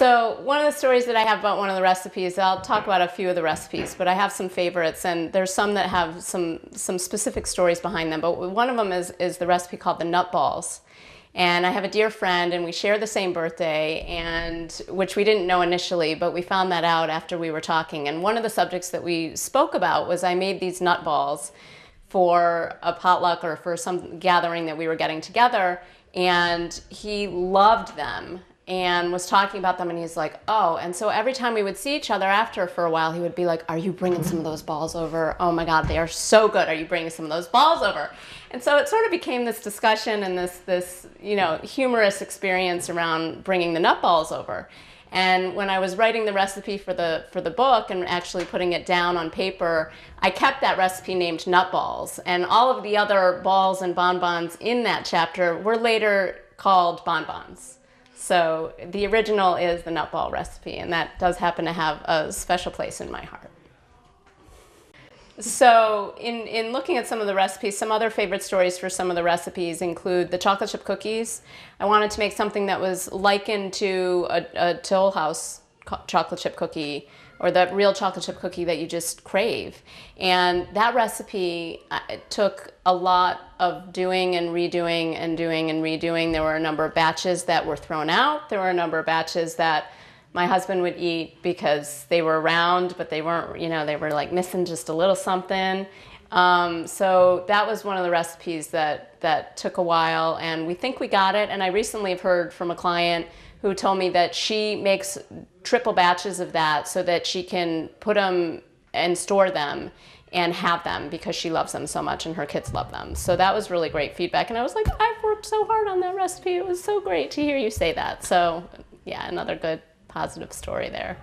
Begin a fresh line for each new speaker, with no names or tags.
So one of the stories that I have about one of the recipes, I'll talk about a few of the recipes, but I have some favorites, and there's some that have some specific stories behind them. But one of them is the recipe called the nut balls. And I have a dear friend, and we share the same birthday, and which we didn't know initially, but we found that out after we were talking. And one of the subjects that we spoke about was I made these nut balls for a potluck or for some gathering that we were getting together, and he loved them and was talking about them, and he's like, oh, and so every time we would see each other after for a while, he would be like, are you bringing some of those balls over? Oh my God, they are so good. Are you bringing some of those balls over? And so it sort of became this discussion and this humorous experience around bringing the nut balls over. And when I was writing the recipe for the book and actually putting it down on paper, I kept that recipe named nut balls, and all of the other balls and bonbons in that chapter were later called bonbons. So the original is the nut ball recipe, and that does happen to have a special place in my heart. So in looking at some of the recipes, some other favorite stories for some of the recipes include the chocolate chip cookies. I wanted to make something that was likened to a Toll House chocolate chip cookie, or the real chocolate chip cookie that you just crave. And that recipe took a lot of doing and redoing and doing and redoing. There were a number of batches that were thrown out. There were a number of batches that my husband would eat because they were round, but they weren't, they were like missing just a little something. So that was one of the recipes that took a while, and we think we got it. And I recently have heard from a client who told me that she makes triple batches of that so that she can put them and store them and have them because she loves them so much and her kids love them. So that was really great feedback. And I was like, I've worked so hard on that recipe. It was so great to hear you say that. So yeah, another good positive story there.